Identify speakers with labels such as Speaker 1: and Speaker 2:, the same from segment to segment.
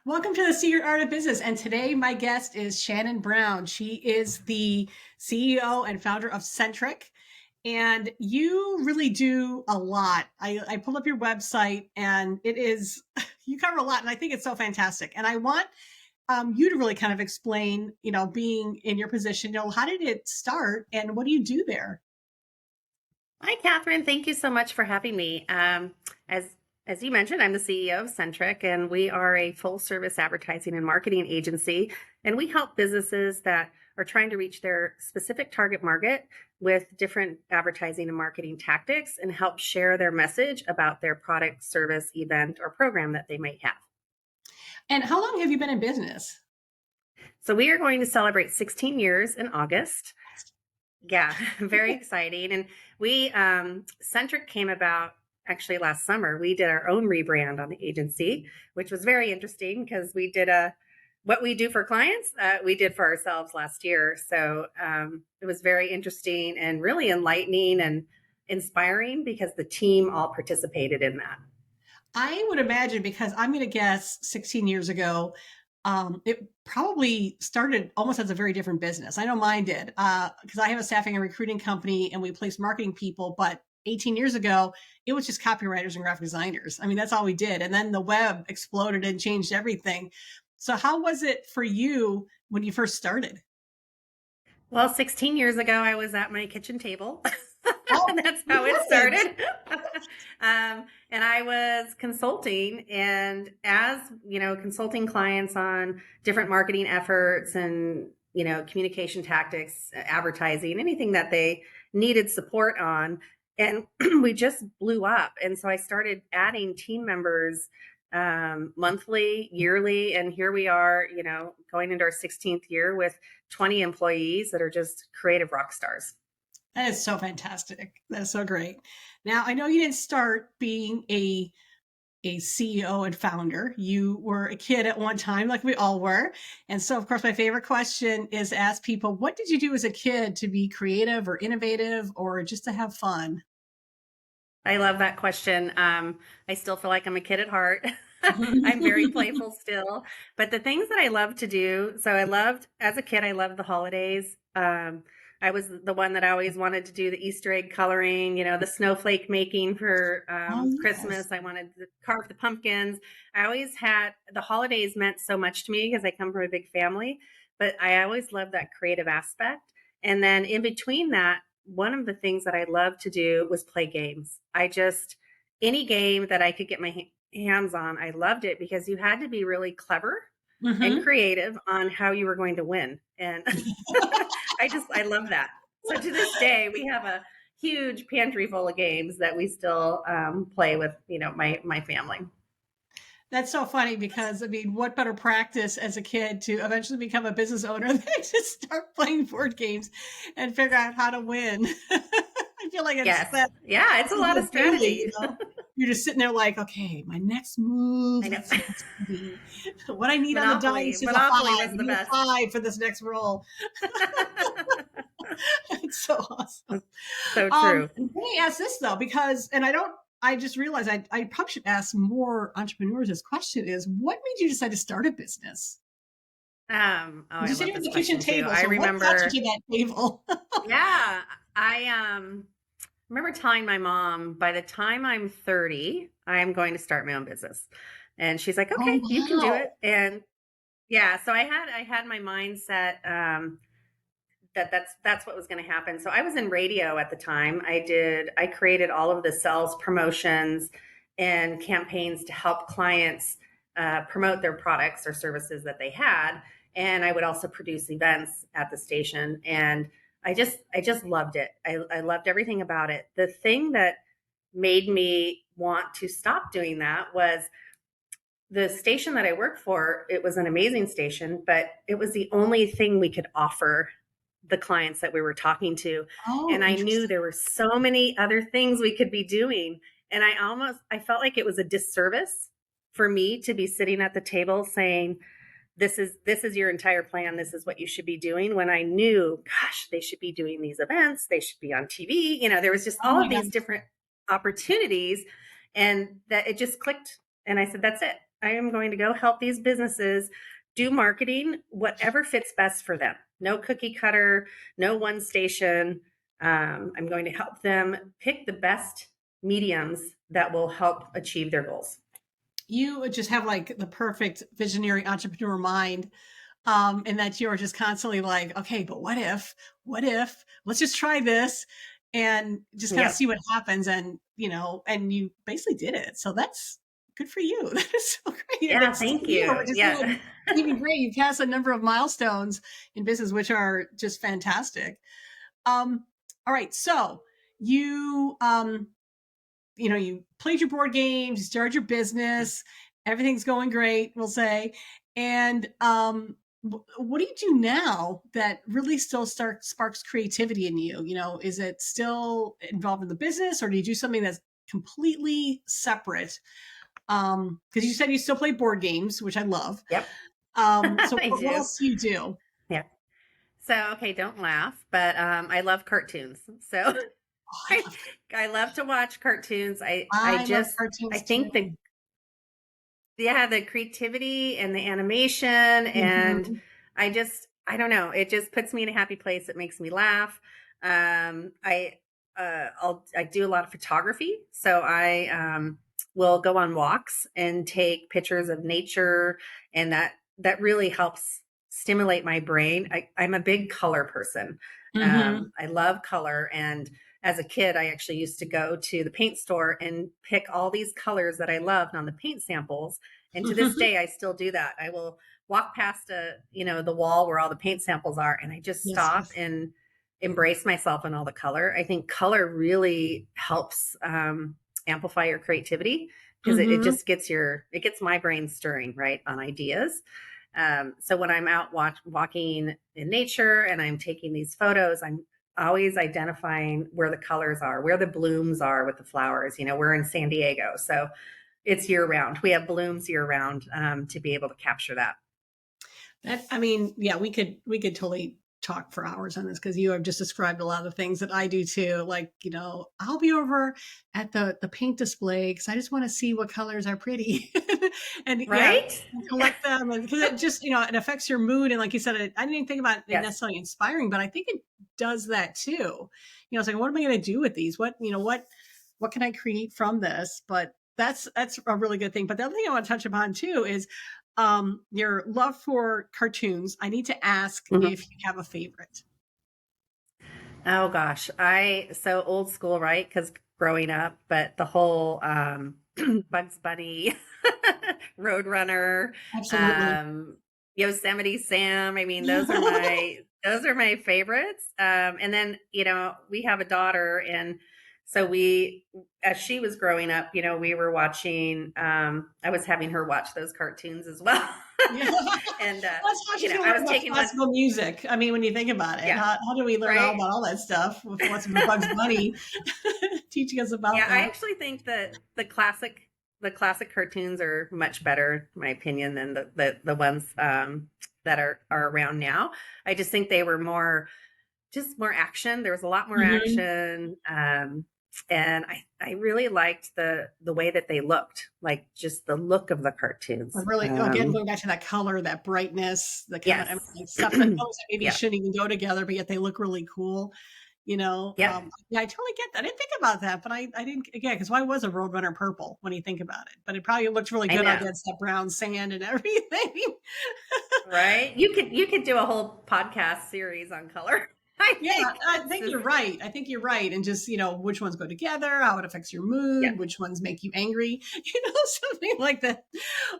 Speaker 1: Welcome to the Secret Art of Business. And today, my guest is Shannon Brown. She is the CEO and founder of Centric. And you really do a lot. I pulled up your website and it is, you cover a lot. And I think it's so fantastic. And I want you to really kind of explain, being in your position, how did it start and what do you do there?
Speaker 2: Hi, Catherine. Thank you so much for having me. As you mentioned, I'm the CEO of Centric, and we are a full service advertising and marketing agency. And we help businesses that are trying to reach their specific target market with different advertising and marketing tactics and help share their message about their product, service, event, or program that they might have.
Speaker 1: And how long have you been in business?
Speaker 2: So we are going to celebrate 16 years in August. Yeah, very exciting. And Centric came about actually last summer. We did our own rebrand on the agency, which was very interesting because what we do for clients, we did for ourselves last year. So it was very interesting and really enlightening and inspiring because the team all participated in that.
Speaker 1: I would imagine because I'm going to guess 16 years ago, it probably started almost as a very different business. I know mine did because I have a staffing and recruiting company and we place marketing people. But 18 years ago, it was just copywriters and graphic designers. I mean, that's all we did. And then the web exploded and changed everything. So, how was it for you when you first started?
Speaker 2: Well, 16 years ago, I was at my kitchen table.
Speaker 1: Oh,
Speaker 2: And that's how it
Speaker 1: perfect.
Speaker 2: started. And I was consulting, and as consulting clients on different marketing efforts and communication tactics, advertising, anything that they needed support on. And we just blew up. And so I started adding team members monthly, yearly, and here we are, going into our 16th year with 20 employees that are just creative rock stars.
Speaker 1: That is so fantastic. That's so great. Now, I know you didn't start being a CEO and founder. You were a kid at one time, like we all were. And so, of course, my favorite question is to ask people, what did you do as a kid to be creative or innovative or just to have fun?
Speaker 2: I love that question. I still feel like I'm a kid at heart. I'm very playful still. But the things that I love to do, so as a kid, I loved the holidays. I was the one that I always wanted to do the Easter egg coloring, the snowflake making for
Speaker 1: Oh, yes.
Speaker 2: Christmas. I wanted to carve the pumpkins. I always had the holidays meant so much to me because I come from a big family, but I always loved that creative aspect. And then in between that, one of the things that I loved to do was play games. Any game that I could get my hands on, I loved it because you had to be really clever and
Speaker 1: Hmm.
Speaker 2: creative on how you were going to win. And I love that. So to this day, we have a huge pantry full of games that we still play with, my family.
Speaker 1: That's so funny because, I mean, what better practice as a kid to eventually become a business owner than to start playing board games and figure out how to win? I feel like it's
Speaker 2: Yes.
Speaker 1: that
Speaker 2: Yeah, it's a lot of
Speaker 1: daily,
Speaker 2: strategy.
Speaker 1: You're just sitting there like, okay, my next move,
Speaker 2: I know.
Speaker 1: let's see what's going to be. What I need on the
Speaker 2: Monopoly.
Speaker 1: dice is a
Speaker 2: Monopoly
Speaker 1: five.
Speaker 2: was
Speaker 1: I
Speaker 2: the
Speaker 1: need
Speaker 2: best.
Speaker 1: a five for this next roll. It's so awesome.
Speaker 2: So true.
Speaker 1: Let me ask this though, because, and I don't, I just realized I probably should ask more entrepreneurs this question is what made you decide to start a business?
Speaker 2: Oh,
Speaker 1: You
Speaker 2: I
Speaker 1: said
Speaker 2: love
Speaker 1: you're at
Speaker 2: this
Speaker 1: the kitchen
Speaker 2: question too.
Speaker 1: table.
Speaker 2: I
Speaker 1: So what got you
Speaker 2: remember,
Speaker 1: to that table?
Speaker 2: yeah, I remember telling my mom by the time I'm 30, I'm going to start my own business. And she's like,
Speaker 1: Oh,
Speaker 2: "Okay, you can do
Speaker 1: wow.
Speaker 2: it." And yeah, so I had my mindset that's what was going to happen. So I was in radio at the time. I created all of the sales promotions and campaigns to help clients promote their products or services that they had, and I would also produce events at the station. And I just loved it. I loved everything about it. The thing that made me want to stop doing that was the station that I worked for. It was an amazing station, but it was the only thing we could offer the clients that we were talking to.
Speaker 1: Oh,
Speaker 2: And I knew
Speaker 1: interesting.
Speaker 2: there were so many other things we could be doing. And I felt like it was a disservice for me to be sitting at the table saying, this is your entire plan. This is what you should be doing. When I knew, gosh, they should be doing these events. They should be on TV. There was just
Speaker 1: Oh
Speaker 2: all
Speaker 1: my
Speaker 2: of
Speaker 1: God.
Speaker 2: these different opportunities, and that it just clicked. And I said, that's it. I am going to go help these businesses do marketing, whatever fits best for them. No cookie cutter, no one station. I'm going to help them pick the best mediums that will help achieve their goals.
Speaker 1: You just have like the perfect visionary entrepreneur mind. And that you're just constantly like, okay, but what if, let's just try this and just kind of
Speaker 2: Yep.
Speaker 1: see what happens. And, and you basically did it. So that's good for you. That is so great. And
Speaker 2: Yeah.
Speaker 1: it's still
Speaker 2: Thank
Speaker 1: you,
Speaker 2: you.
Speaker 1: which is
Speaker 2: Yeah.
Speaker 1: even great. You passed a number of milestones in business, which are just fantastic. All right. So you, you played your board games, you started your business, everything's going great, we'll say. And what do you do now that really still sparks creativity in you? Is it still involved in the business, or do you do something that's completely separate? Because you said you still play board games, which I love.
Speaker 2: Yep.
Speaker 1: So
Speaker 2: I
Speaker 1: what
Speaker 2: do.
Speaker 1: else do you do?
Speaker 2: Yeah. So, okay, don't laugh, but I love cartoons. So
Speaker 1: Oh, I
Speaker 2: I,
Speaker 1: love
Speaker 2: I love to watch cartoons.
Speaker 1: I love
Speaker 2: I
Speaker 1: cartoons too.
Speaker 2: think the yeah, the creativity and the animation and
Speaker 1: Mhm.
Speaker 2: I don't know, it just puts me in a happy place. It makes me laugh. I do a lot of photography, so I will go on walks and take pictures of nature, and that really helps stimulate my brain. I'm a big color person.
Speaker 1: Mhm.
Speaker 2: I love color, and as a kid, I actually used to go to the paint store and pick all these colors that I loved on the paint samples. And to this day, I still do that. I will walk past the wall where all the paint samples are, and I just
Speaker 1: Yes,
Speaker 2: stop
Speaker 1: yes.
Speaker 2: and embrace myself in all the color. I think color really helps amplify your creativity because it
Speaker 1: Mhm.
Speaker 2: just it gets my brain stirring, right, on ideas. So when I'm out walking in nature and I'm taking these photos, I'm always identifying where the colors are, where the blooms are with the flowers. We're in San Diego, so it's year round. We have blooms year round to be able to capture that.
Speaker 1: I mean, yeah, we could totally talk for hours on this because you have just described a lot of things that I do too. Like, I'll be over at the paint display because I just want to see what colors are pretty, and yeah,
Speaker 2: Right?
Speaker 1: and collect them, and because it just it affects your mood. And like you said, I didn't even think about it
Speaker 2: Yes.
Speaker 1: necessarily inspiring, but I think it does that too. It's like, what am I going to do with these? What can I create from this? But that's a really good thing. But the other thing I want to touch upon too is your love for cartoons. I need to ask
Speaker 2: Mhm.
Speaker 1: if you have a favorite.
Speaker 2: Oh gosh, I so old school, right? Because growing up, but the whole Bugs Bunny, Roadrunner,
Speaker 1: Absolutely.
Speaker 2: um, Yosemite Sam. I mean, those are my favorites. And then we have a daughter, and so as she was growing up, we were watching. I was having her watch those cartoons as well,
Speaker 1: Yeah. Well,
Speaker 2: and
Speaker 1: that's how she's going to
Speaker 2: I
Speaker 1: learn
Speaker 2: was
Speaker 1: about
Speaker 2: taking one.
Speaker 1: classical music. I mean, when you think about it,
Speaker 2: Yeah,
Speaker 1: how do we learn all
Speaker 2: right.
Speaker 1: about all that stuff? What's Bugs Bunny teaching us about
Speaker 2: Yeah, I
Speaker 1: that?
Speaker 2: actually think that the classic cartoons are much better, in my opinion, than the ones that are around now. I just think they were more action. There was a lot more
Speaker 1: Hmm.
Speaker 2: action, and I really liked the way that they looked, like just the look of the cartoons.
Speaker 1: Really, again, going back to that color, that brightness, the kind of
Speaker 2: Yes,
Speaker 1: like stuff that colors that maybe
Speaker 2: yeah,
Speaker 1: shouldn't even go together, but yet they look really cool.
Speaker 2: yep,
Speaker 1: Yeah, I totally get that. I didn't think about that, but I didn't, again, because why was a Roadrunner purple when you think about it? But it probably looked really
Speaker 2: I
Speaker 1: good
Speaker 2: know.
Speaker 1: against that brown sand and everything.
Speaker 2: Right? You could do a whole podcast series on color. I
Speaker 1: Yeah,
Speaker 2: think
Speaker 1: I
Speaker 2: it's
Speaker 1: think
Speaker 2: just
Speaker 1: you're right. I think you're right. And just, which ones go together, how it affects your
Speaker 2: yeah.
Speaker 1: mood, which ones make you angry, something like that,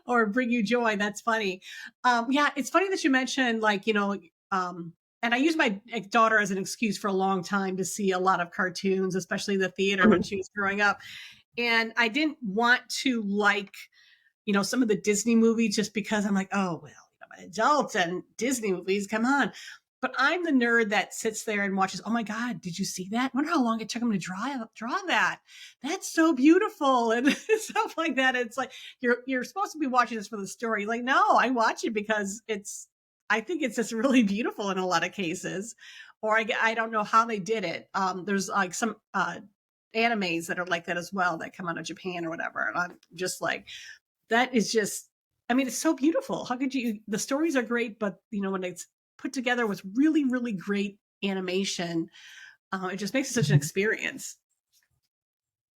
Speaker 1: or bring you joy. That's funny. Yeah, it's funny that you mentioned, like, and I use my daughter as an excuse for a long time to see a lot of cartoons, especially the theater when
Speaker 2: Mhm.
Speaker 1: she was growing up. And I didn't want to like, some of the Disney movies just because I'm like, oh, well, I'm an adult and Disney movies, come on. But I'm the nerd that sits there and watches. Oh my God, did you see that? I wonder how long it took him to draw that. That's so beautiful and stuff like that. It's like you're supposed to be watching this for the story. Like, no, I watch it because I think it's just really beautiful in a lot of cases. Or I don't know how they did it. There's like some animes that are like that as well that come out of Japan or whatever. And I'm just like, that is just I mean, it's so beautiful. How could you the stories are great, but, when it's put together with really, really great animation, it just makes it such an experience.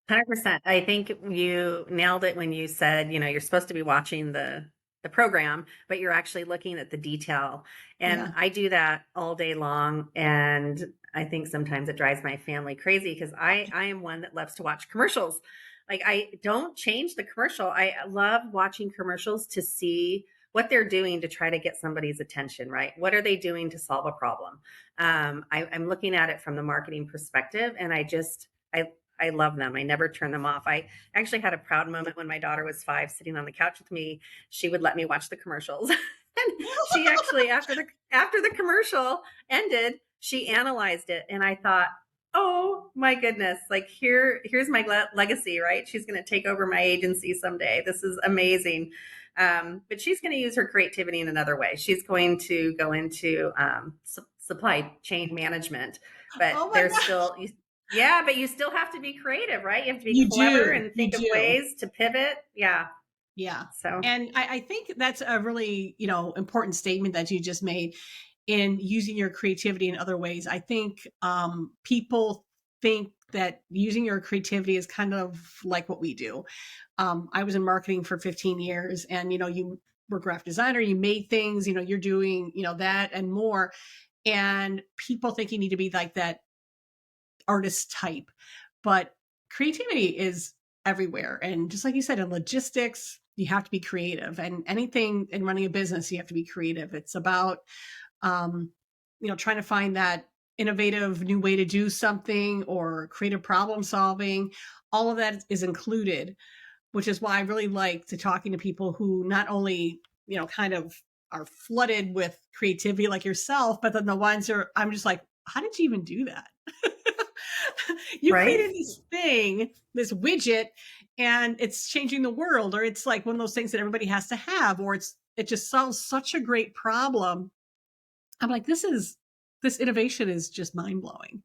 Speaker 2: 100%. I think you nailed it when you said, you're supposed to be watching the program, but you're actually looking at the detail. And
Speaker 1: Yeah.
Speaker 2: I do that all day long. And I think sometimes it drives my family crazy because I am one that loves to watch commercials. Like I don't change the commercial. I love watching commercials to see what they're doing to try to get somebody's attention, right? What are they doing to solve a problem? I'm looking at it from the marketing perspective, and I love them. I never turn them off. I actually had a proud moment when my daughter was 5, sitting on the couch with me. She would let me watch the commercials. And she actually, after the commercial ended, she analyzed it, and I thought, oh my goodness, like here's my legacy, right? She's going to take over my agency someday. This is amazing. But she's going to use her creativity in another way. She's going to go into supply chain management, but
Speaker 1: Oh my
Speaker 2: there's
Speaker 1: god.
Speaker 2: still, yeah, but you still have to be creative, right? You have to be
Speaker 1: You
Speaker 2: clever
Speaker 1: do.
Speaker 2: and
Speaker 1: You
Speaker 2: think of
Speaker 1: do.
Speaker 2: ways to pivot. Yeah.
Speaker 1: Yeah.
Speaker 2: So,
Speaker 1: And I think that's a really, important statement that you just made in using your creativity in other ways. I think people think that using your creativity is kind of like what we do. I was in marketing for 15 years, and you were a graphic designer, you made things, you're doing, that and more. And people think you need to be like that artist type. But creativity is everywhere. And just like you said, in logistics, you have to be creative. And anything in running a business, you have to be creative. It's about, um, trying to find that innovative new way to do something or creative problem solving. All of that is included, which is why I really like to talking to people who not only, kind of are flooded with creativity like yourself, but then the ones are, I'm just like, how did you even do that? You
Speaker 2: right.
Speaker 1: created this thing, this widget, and it's changing the world, or it's like one of those things that everybody has to have, or it just solves such a great problem. I'm like, this innovation is just mind blowing.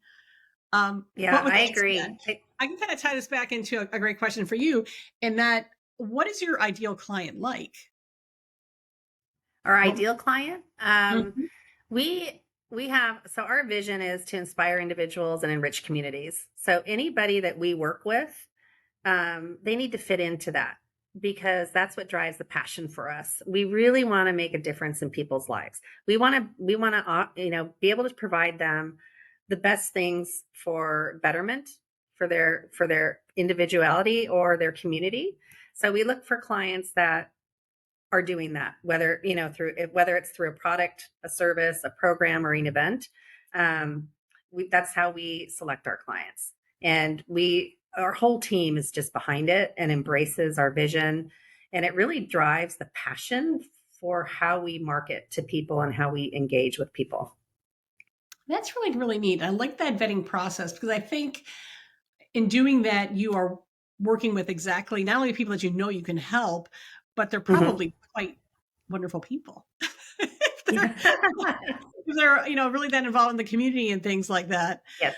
Speaker 1: But
Speaker 2: Yeah,
Speaker 1: with
Speaker 2: I
Speaker 1: that said,
Speaker 2: agree.
Speaker 1: I can kind of tie this back into a great question for you, in that what is your ideal client like?
Speaker 2: Our
Speaker 1: What?
Speaker 2: ideal client,
Speaker 1: Mhm.
Speaker 2: we we have so our vision is to inspire individuals and enrich communities. So anybody that we work with, they need to fit into that because that's what drives the passion for us. We really want to make a difference in people's lives. We want to be able to provide them the best things for betterment for their individuality or their community. So we look for clients that are doing that, whether it's through a product, a service, a program, or an event. Um, that's how we select our clients, and our whole team is just behind it and embraces our vision, and it really drives the passion for how we market to people and how we engage with people.
Speaker 1: That's really, really neat. I like that vetting process because I think in doing that, you are working with exactly not only people that you can help, but they're
Speaker 2: Mhm.
Speaker 1: probably quite wonderful people. if they're,
Speaker 2: Yeah.
Speaker 1: if they're really that involved in the community and things like that.
Speaker 2: Yes.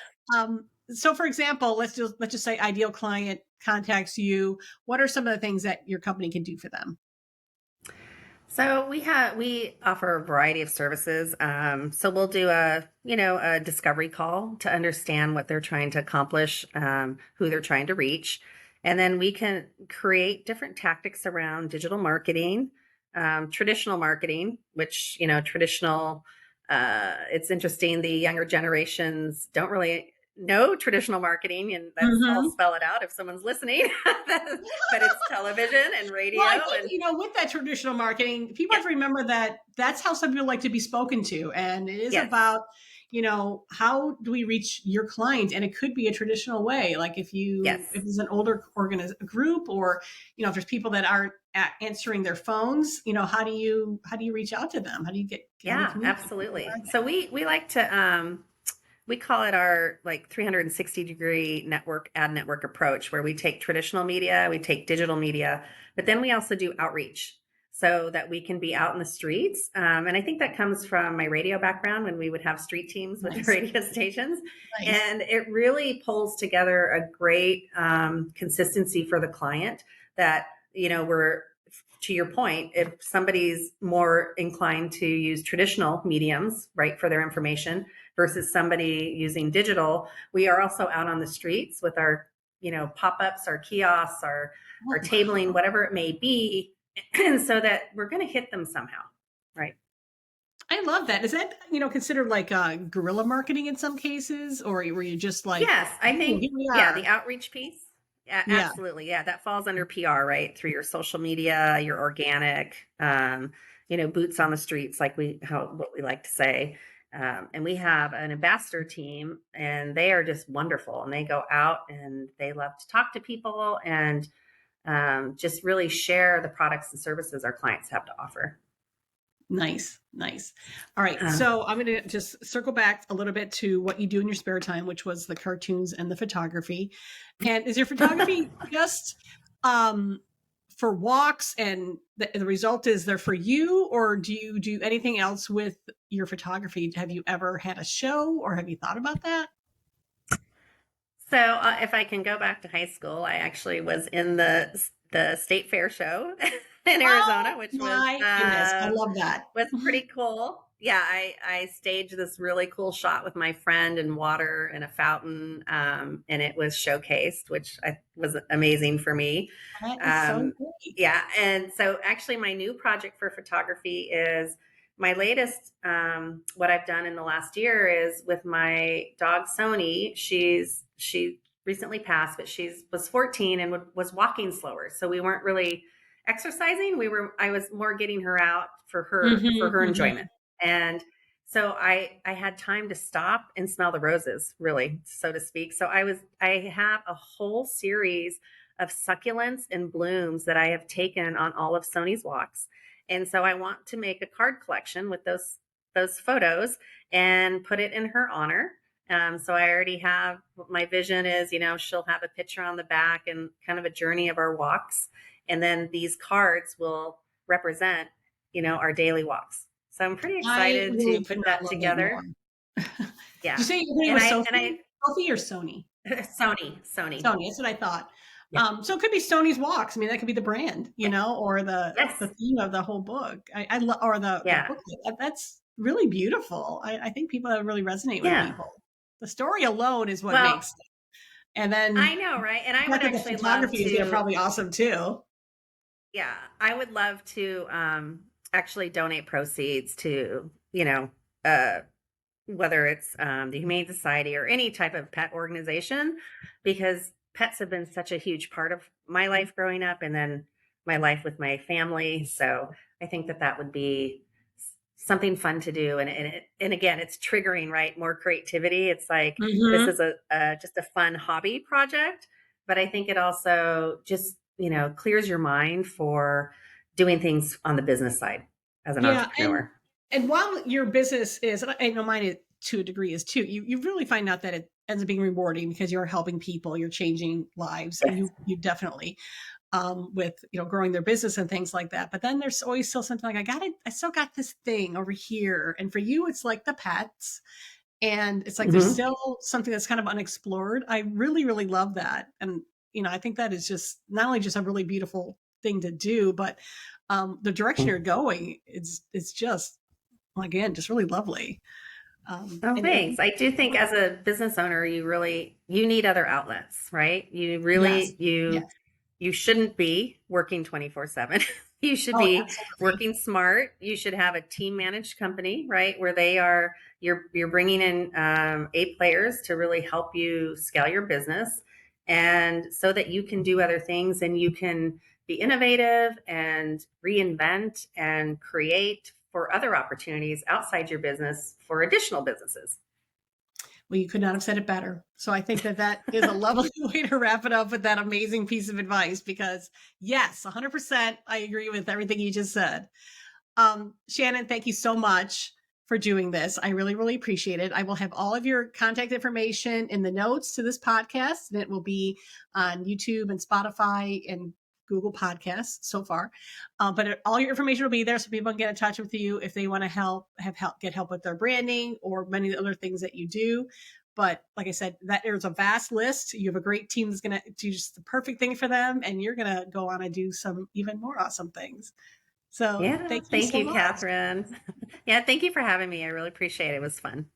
Speaker 1: So, for example, let's just say ideal client contacts you. What are some of the things that your company can do for them?
Speaker 2: So we offer a variety of services. So we'll do a discovery call to understand what they're trying to accomplish, who they're trying to reach, and then we can create different tactics around digital marketing, traditional marketing, which traditional. It's interesting. The younger generations don't really know traditional marketing, and I'll
Speaker 1: Hmm.
Speaker 2: spell it out if someone's listening. But it's television and
Speaker 1: Well,
Speaker 2: radio
Speaker 1: I think,
Speaker 2: and
Speaker 1: with that traditional marketing, people have
Speaker 2: yes.
Speaker 1: to remember that that's how some people like to be spoken to. And it is
Speaker 2: Yes.
Speaker 1: about, how do we reach your client? And it could be a traditional way. Like if
Speaker 2: Yes.
Speaker 1: it's an older group, or, if there's people that aren't answering their phones, how do you reach out to them? How do you
Speaker 2: Yeah,
Speaker 1: communicate? What
Speaker 2: absolutely.
Speaker 1: are
Speaker 2: So we like to we call it our like 360-degree network ad network approach where we take traditional media, we take digital media, but then we also do outreach so that we can be out in the streets. And I think that comes from my radio background when we would have street teams
Speaker 1: they?
Speaker 2: with the
Speaker 1: Nice.
Speaker 2: radio stations.
Speaker 1: Nice.
Speaker 2: And it really pulls together a great consistency for the client that, we're to your point, if somebody's more inclined to use traditional mediums, right, for their information versus somebody using digital, we are also out on the streets with our, pop-ups, our kiosks, our
Speaker 1: Oh,
Speaker 2: tabling,
Speaker 1: wow.
Speaker 2: whatever it may be, and so that we're going to hit them somehow, right?
Speaker 1: I love that. Is that, considered like guerrilla marketing in some cases, or were you just like,
Speaker 2: Yes, I
Speaker 1: "Ooh,
Speaker 2: think,
Speaker 1: here we
Speaker 2: yeah, the
Speaker 1: are"?
Speaker 2: outreach piece. Yeah,
Speaker 1: Yeah,
Speaker 2: absolutely. Yeah, that falls under PR, right? Through your social media, your organic, boots on the streets, like what we like to say. And we have an ambassador team, and they are just wonderful. And they go out and they love to talk to people and just really share the products and services our clients have to offer.
Speaker 1: nice, nice. All right,
Speaker 2: Uh,
Speaker 1: so I'm going to just circle back a little bit to what you do in your spare time, which was the cartoons and the photography. And is your photography just um, for walks, and the result is they're for you, or do you do anything else with your photography? Have you ever had a show, or have you thought about that?
Speaker 2: So, if I can go back to high school, I actually was in the state fair show in
Speaker 1: Oh
Speaker 2: Arizona, which
Speaker 1: my goodness, I love that.
Speaker 2: was pretty cool. Yeah, I staged this really cool shot with my friend in water in a fountain, and it was showcased, which was amazing for me.
Speaker 1: That is so
Speaker 2: Um,
Speaker 1: great.
Speaker 2: yeah, and so actually, my new project for photography is my latest. What I've done in the last year is with my dog Sony. She recently passed, but she was 14 and was walking slower, so we weren't really exercising. I was more getting her out for
Speaker 1: Mhm,
Speaker 2: her
Speaker 1: mhm.
Speaker 2: enjoyment. And so I had time to stop and smell the roses, really, so to speak. So I have a whole series of succulents and blooms that I have taken on all of Sony's walks. And so I want to make a card collection with those photos and put it in her honor. So I already have what my vision is, she'll have a picture on the back and kind of a journey of our walks. And then these cards will represent, our daily walks. So I'm pretty
Speaker 1: I
Speaker 2: excited
Speaker 1: really
Speaker 2: to
Speaker 1: could
Speaker 2: put
Speaker 1: not
Speaker 2: that
Speaker 1: love that
Speaker 2: together.
Speaker 1: more. Did you
Speaker 2: Yeah.
Speaker 1: say your name
Speaker 2: And
Speaker 1: was
Speaker 2: I, and
Speaker 1: Sophie?
Speaker 2: I,
Speaker 1: Sophie or Sony?
Speaker 2: Sony.
Speaker 1: Sony, that's what I thought.
Speaker 2: Yeah.
Speaker 1: So it could be Sony's Walks. I mean, that could be the brand,
Speaker 2: Yeah.
Speaker 1: or the
Speaker 2: Yes.
Speaker 1: the theme of the whole book. I love, or the
Speaker 2: Yeah.
Speaker 1: booklet. That's really beautiful. I think people that really resonate with
Speaker 2: Yeah.
Speaker 1: people. The story alone is what
Speaker 2: Well,
Speaker 1: makes it. And then
Speaker 2: I know, right? And
Speaker 1: the
Speaker 2: I
Speaker 1: fact
Speaker 2: would
Speaker 1: that the
Speaker 2: actually love
Speaker 1: photography is
Speaker 2: to,
Speaker 1: probably awesome too.
Speaker 2: yeah, I would love to actually donate proceeds to, uh, whether it's the Humane Society or any type of pet organization, because pets have been such a huge part of my life growing up and then my life with my family. So I think that would be something fun to do. And again, it's triggering, right? More creativity. It's like this
Speaker 1: Hmm.
Speaker 2: is just a fun hobby project, but I think it also just, clears your mind for doing things on the business side as an
Speaker 1: Yeah,
Speaker 2: entrepreneur.
Speaker 1: and while your business is, and I know mine to a degree is too, you really find out that it ends up being rewarding because you're helping people, you're changing lives, and
Speaker 2: Yes.
Speaker 1: you definitely with growing their business and things like that. But then there's always still something like I still got this thing over here, and for you it's like the pets, and it's like there's
Speaker 2: Hmm.
Speaker 1: still something that's kind of unexplored. I really really love that, and I think that is just not only just a really beautiful thing to do, but the direction you're going is it's just again just really lovely.
Speaker 2: Oh,
Speaker 1: And
Speaker 2: thanks. I do think as a business owner, you need other outlets, right? You
Speaker 1: yes,
Speaker 2: really
Speaker 1: yes,
Speaker 2: you shouldn't be working 24/7. You should
Speaker 1: oh
Speaker 2: be
Speaker 1: absolutely.
Speaker 2: working smart. You should have a team managed company, right? Where you're bringing in A players to really help you scale your business, and so that you can do other things and you can be innovative and reinvent and create for other opportunities outside your business for additional businesses.
Speaker 1: Well, you could not have said it better. So I think that that is a lovely way to wrap it up with that amazing piece of advice because, yes, 100%, I agree with everything you just said. Shannon, thank you so much for doing this. I really, really appreciate it. I will have all of your contact information in the notes to this podcast, and it will be on YouTube and Spotify and Google Podcasts so far. All your information will be there so people can get in touch with you if they want to get help with their branding or many other things that you do. But like I said, that there's a vast list. You have a great team that's going to do just the perfect thing for them, and you're going to go on and do some even more awesome things. So
Speaker 2: Yeah.
Speaker 1: thank you
Speaker 2: Thank
Speaker 1: so
Speaker 2: you,
Speaker 1: much.
Speaker 2: Catherine. Yeah. Thank you for having me. I really appreciate it. It was fun.